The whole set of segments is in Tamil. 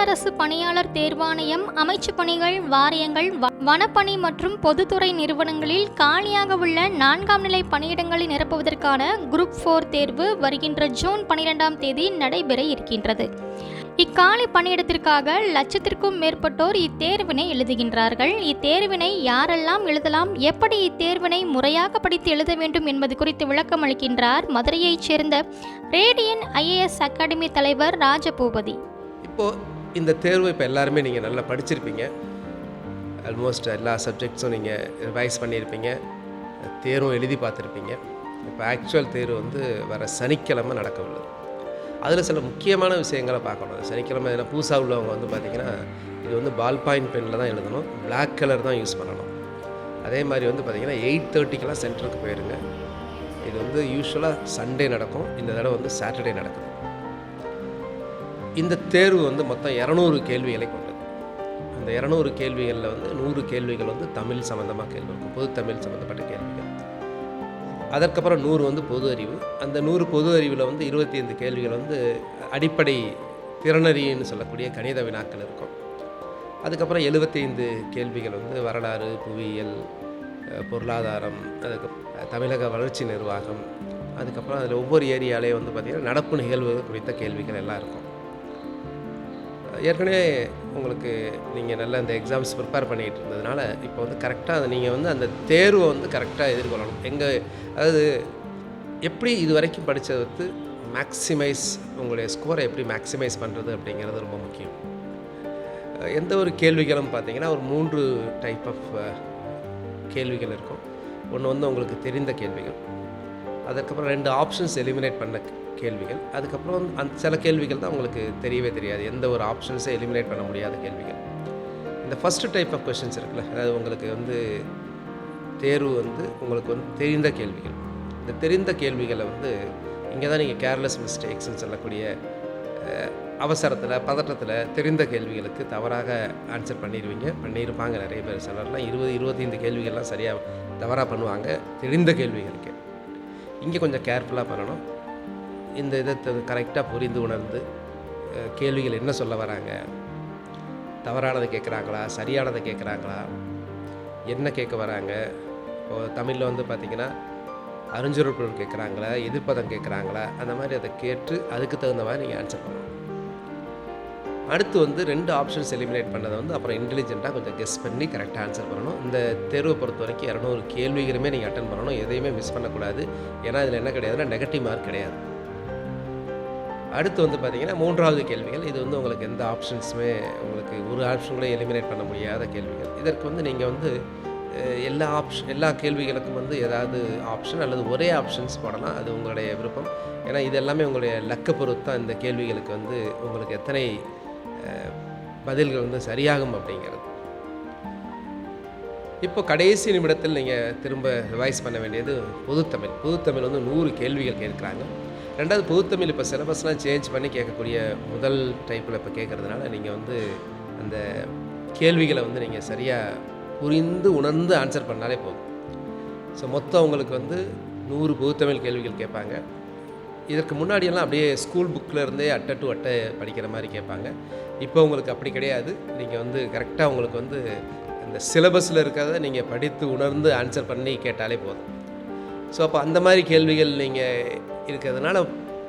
அரசு பணியாளர் தேர்வாணையம், அமைச்சு பணிகள், வாரியங்கள், வனப்பணி மற்றும் பொதுத்துறை நிறுவனங்களில் காலியாக உள்ள 4ஆம் நிலை பணியிடங்களை நிரப்புவதற்கான குரூப் 4 தேர்வு வருகின்ற ஜூன் 12ஆம் தேதி நடைபெற இருக்கின்றது. இக்காலி பணியிடத்திற்காக லட்சத்திற்கும் மேற்பட்டோர் இத்தேர்வினை எழுதுகின்றார்கள். இத்தேர்வினை யாரெல்லாம் எழுதலாம், எப்படி இத்தேர்வினை முறையாக படித்து எழுத வேண்டும் என்பது குறித்து விளக்கம் அளிக்கின்றார் மதுரையைச் சேர்ந்த ரேடியன் IAS அகாடமி தலைவர் ராஜபூபதி. இப்போது இந்த தேர்வு இப்போ எல்லாருமே நீங்கள் நல்லா படிச்சிருப்பீங்க. ஆல்மோஸ்ட் எல்லா சப்ஜெக்ட்ஸும் நீங்கள் ரிவைஸ் பண்ணியிருப்பீங்க, தேர்வும் எழுதி பார்த்துருப்பீங்க. இப்போ ஆக்சுவல் தேர்வு வர சனிக்கிழமை நடக்க உள்ளது. அதில் சில முக்கியமான விஷயங்களை பார்க்கணும். சனிக்கிழமை எதனா புதுசாக உள்ளவங்க பார்த்திங்கன்னா, இது பால் பாயிண்ட் பெனில் தான் எழுதணும், பிளாக் கலர் தான் யூஸ் பண்ணணும். அதே மாதிரி பார்த்திங்கன்னா 8:30க்கெல்லாம் சென்டருக்கு போயிருங்க. இது யூஸ்வலாக சண்டே நடக்கும், இந்த தடவை சாட்டர்டே நடக்குது. இந்த தேர்வு மொத்தம் 200 கேள்விகளை கொண்டது. அந்த 200 கேள்விகளில் 100 கேள்விகள் தமிழ் சம்மந்தமாக கேள்வி இருக்கும், பொது தமிழ் சம்மந்தப்பட்ட கேள்விகள். அதற்கப்புறம் 100 பொது அறிவு. அந்த 100 பொது அறிவில் 25 கேள்விகள் அடிப்படை திறனறின்னு சொல்லக்கூடிய கணித வினாக்கள் இருக்கும். அதுக்கப்புறம் 75 கேள்விகள் வரலாறு, புவியியல், பொருளாதாரம், அதுக்கு தமிழக வளர்ச்சி நிர்வாகம். அதுக்கப்புறம் அதில் ஒவ்வொரு ஏரியாலே பார்த்திங்கன்னா நடப்பு நிகழ்வு குறித்த கேள்விகள் எல்லாம் இருக்கும். ஏற்கனவே உங்களுக்கு நீங்கள் நல்லா இந்த எக்ஸாம்ஸ் ப்ரிப்பேர் பண்ணிகிட்டு இருந்ததுனால இப்போ கரெக்டாக அதை நீங்கள் அந்த தேர்வை கரெக்டாக எதிர்கொள்ளணும். அதாவது எப்படி இது வரைக்கும் படித்தது மேக்ஸிமைஸ், உங்களுடைய ஸ்கோரை எப்படி மேக்ஸிமைஸ் பண்ணுறது அப்படிங்கிறது ரொம்ப முக்கியம். எந்த ஒரு கேள்விகளும் பார்த்திங்கன்னா ஒரு 3 டைப் ஆஃப் கேள்விகள் இருக்கும். ஒன்று உங்களுக்கு தெரிந்த கேள்விகள், அதுக்கப்புறம் 2 ஆப்ஷன்ஸ் எலிமினேட் பண்ண கேள்விகள், அதுக்கப்புறம் சில கேள்விகள் தான் உங்களுக்கு தெரியவே தெரியாது, எந்த ஒரு ஆப்ஷன்ஸை எலிமினேட் பண்ண முடியாத கேள்விகள். இந்த ஃபஸ்ட்டு டைப் ஆஃப் கொஷின்ஸ் இருக்குல்ல, அதாவது உங்களுக்கு தேர்வு உங்களுக்கு தெரிந்த கேள்விகள். இந்த தெரிந்த கேள்விகளை இங்கே தான் நீங்கள் கேர்லெஸ் மிஸ்டேக்ஸ்ன்னு சொல்லக்கூடிய அவசரத்தில், பதட்டத்தில் தெரிந்த கேள்விகளுக்கு தவறாக ஆன்சர் பண்ணியிருப்பாங்க நிறைய பேர். சிலர்லாம் 20-25 கேள்விகள்லாம் சரியாக தவறாக பண்ணுவாங்க தெரிந்த கேள்விகளுக்கு. இங்கே கொஞ்சம் கேர்ஃபுல்லாக பண்ணணும். இந்த இதை கரெக்டாக புரிந்து உணர்ந்து கேள்விகள் என்ன சொல்ல வராங்க, தவறானதை கேட்குறாங்களா, சரியானதை கேட்குறாங்களா, என்ன கேட்க வராங்க. இப்போது தமிழில் பார்த்திங்கன்னா அறிஞ்சுரல் கேட்குறாங்களா, எதிர்ப்பதம் கேட்குறாங்களா, அந்த மாதிரி அதை கேட்டு அதுக்கு தகுந்த மாதிரி நீங்கள் ஆன்சர் பண்ணணும். அடுத்து 2 ஆப்ஷன்ஸ் எலிமினேட் பண்ணதை அப்புறம் இன்டெலிஜென்ட்டாக கொஞ்சம் கெஸ் பண்ணி கரெக்டாக ஆன்சர் பண்ணணும். இந்த தேர்வை பொறுத்த வரைக்கும் 200 கேள்விகளுமே நீங்கள் அட்டன் பண்ணணும், எதையுமே மிஸ் பண்ணக்கூடாது. ஏன்னா இதில் என்ன கிடையாதுன்னா நெகட்டிவ் மார்க் கிடையாது. அடுத்து பார்த்திங்கன்னா 3வது கேள்விகள். இது உங்களுக்கு எந்த ஆப்ஷன்ஸுமே உங்களுக்கு ஒரு ஆப்ஷன் கூட எலிமினேட் பண்ண முடியாத கேள்விகள். இதற்கு நீங்கள் எல்லா கேள்விகளுக்கும் ஏதாவது ஆப்ஷன் அல்லது ஒரே ஆப்ஷன்ஸ் போடலாம், அது உங்களுடைய விருப்பம். ஏன்னா இது எல்லாமே உங்களுடைய லக்கை பொறுத்து தான் இந்த கேள்விகளுக்கு உங்களுக்கு எத்தனை பதில்கள் சரியாகும் அப்படிங்கிறது. இப்போ கடைசி நிமிடத்தில் நீங்கள் திரும்ப ரிவைஸ் பண்ண வேண்டியது பொதுத்தமிழ். பொதுத்தமிழ் 100 கேள்விகள் கேட்குறாங்க. 2வது பொதுத்தமிழ் இப்போ சிலபஸ்லாம் சேஞ்ச் பண்ணி கேட்கக்கூடிய முதல் டைப்பில் இப்போ கேட்குறதுனால நீங்கள் அந்த கேள்விகளை நீங்கள் சரியாக புரிந்து உணர்ந்து ஆன்சர் பண்ணாலே போதும். ஸோ மொத்தம் உங்களுக்கு 100 பொதுத்தமிழ் கேள்விகள் கேட்பாங்க. இதற்கு முன்னாடியெல்லாம் அப்படியே ஸ்கூல் புக்கில் இருந்தே அட்டை டு அட்டை படிக்கிற மாதிரி கேட்பாங்க. இப்போ உங்களுக்கு அப்படி கிடையாது. நீங்கள் கரெக்டாக உங்களுக்கு இந்த சிலபஸில் இருக்கிறத நீங்கள் படித்து உணர்ந்து ஆன்சர் பண்ணி கேட்டாலே போதும். ஸோ அப்போ அந்த மாதிரி கேள்விகள் நீங்கள் இருக்கிறதுனால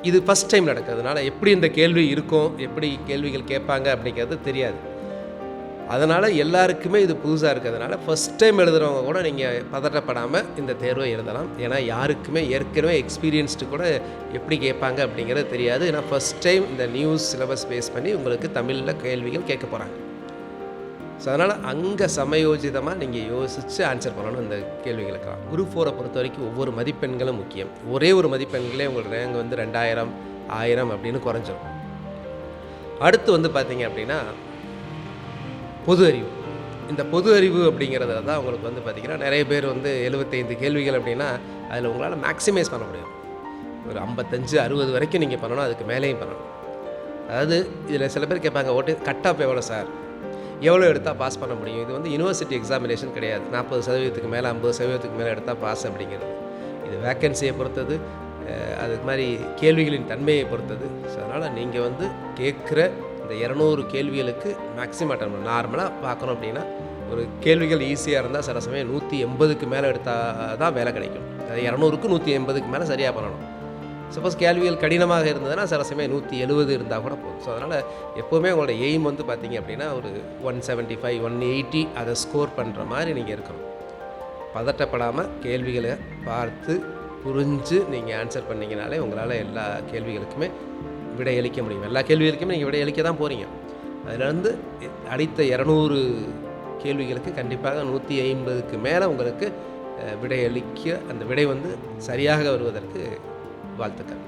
இது ஃபஸ்ட் டைம் நடக்கிறதுனால எப்படி இந்த கேள்வி இருக்கும், எப்படி கேள்விகள் கேட்பாங்க அப்படிங்கிறது தெரியாது. அதனால் எல்லாருக்குமே இது புதுசாக இருக்கிறதுனால ஃபஸ்ட் டைம் எழுதுகிறவங்க கூட நீங்கள் பதட்டப்படாமல் இந்த தேர்வை எழுதலாம். ஏன்னா யாருக்குமே ஏற்கனவே எக்ஸ்பீரியன்ஸ்டு கூட எப்படி கேட்பாங்க அப்படிங்கிறது தெரியாது. ஏன்னா ஃபஸ்ட் டைம் இந்த நியூஸ் சிலபஸ் பேஸ் பண்ணி உங்களுக்கு தமிழில் கேள்விகள் கேட்க போகிறாங்க. ஸோ அதனால் அங்கே சமயோஜிதமாக நீங்கள் யோசித்து ஆன்சர் பண்ணணும் இந்த கேள்விகளுக்கெல்லாம். குரூப் 4 பொறுத்த வரைக்கும் ஒவ்வொரு மதிப்பெண்களும் முக்கியம். ஒரே ஒரு மதிப்பெண்களே உங்களுக்கு ரேங்க் 2000, 1000 அப்படின்னு குறைஞ்சிடும். அடுத்து பார்த்தீங்க அப்படின்னா பொது அறிவு. இந்த பொது அறிவு அப்படிங்கிறதுல தான் உங்களுக்கு பார்த்திங்கன்னா நிறைய பேர் 75 கேள்விகள் அப்படின்னா அதில் உங்களால் மேக்ஸிமைஸ் பண்ண முடியும். ஒரு 55, 60 வரைக்கும் நீங்கள் பண்ணணும், அதுக்கு மேலேயும் பண்ணணும். அதாவது இதில் சில பேர் கேட்பாங்க, கட் ஆஃப் எவ்வளோ சார், எவ்வளோ எடுத்தால் பாஸ் பண்ண முடியும்? இது யூனிவர்சிட்டி எக்ஸாமினேஷன் கிடையாது. 40% மேலே 50% மேலே எடுத்தால் பாஸ் அப்படிங்கிறது. இது வேக்கன்சியை பொறுத்தது, அதுக்கு மாதிரி கேள்விகளின் தன்மையை பொறுத்தது. ஸோ அதனால் நீங்கள் கேட்குற இந்த 200 கேள்விகளுக்கு மேக்ஸிமம் அட்டன் பண்ணணும். நார்மலாக பார்க்கணும் அப்படின்னா ஒரு கேள்விகள் ஈஸியாக இருந்தால் சில சமயம் 180க்கு மேலே எடுத்தால் தான் வேலை கிடைக்கும். அது 200க்கு 180க்கு மேலே சரியாக பண்ணணும். சப்போஸ் கேள்விகள் கடினமாக இருந்ததுன்னா சில சமயம் 170 இருந்தால் கூட போதும். ஸோ அதனால் எப்போவுமே உங்களோட எய்ம் வந்து பார்த்தீங்க அப்படின்னா ஒரு 175 180 அதை ஸ்கோர் பண்ணுற மாதிரி நீங்கள் இருக்கணும். பதட்டப்படாமல் கேள்விகளை பார்த்து புரிஞ்சு நீங்கள் ஆன்சர் பண்ணிங்கனாலே உங்களால் எல்லா கேள்விகளுக்குமே விடையளிக்க முடியும். எல்லா கேள்விகளுக்குமே நீங்கள் விடையளிக்க தான் போகிறீங்க. அதிலிருந்து அடித்த 200 கேள்விகளுக்கு கண்டிப்பாக 150க்கு மேலே உங்களுக்கு விடையளிக்க அந்த விடை வந்து சரியாக வருவதற்கு வாழ்த்துக்கள்.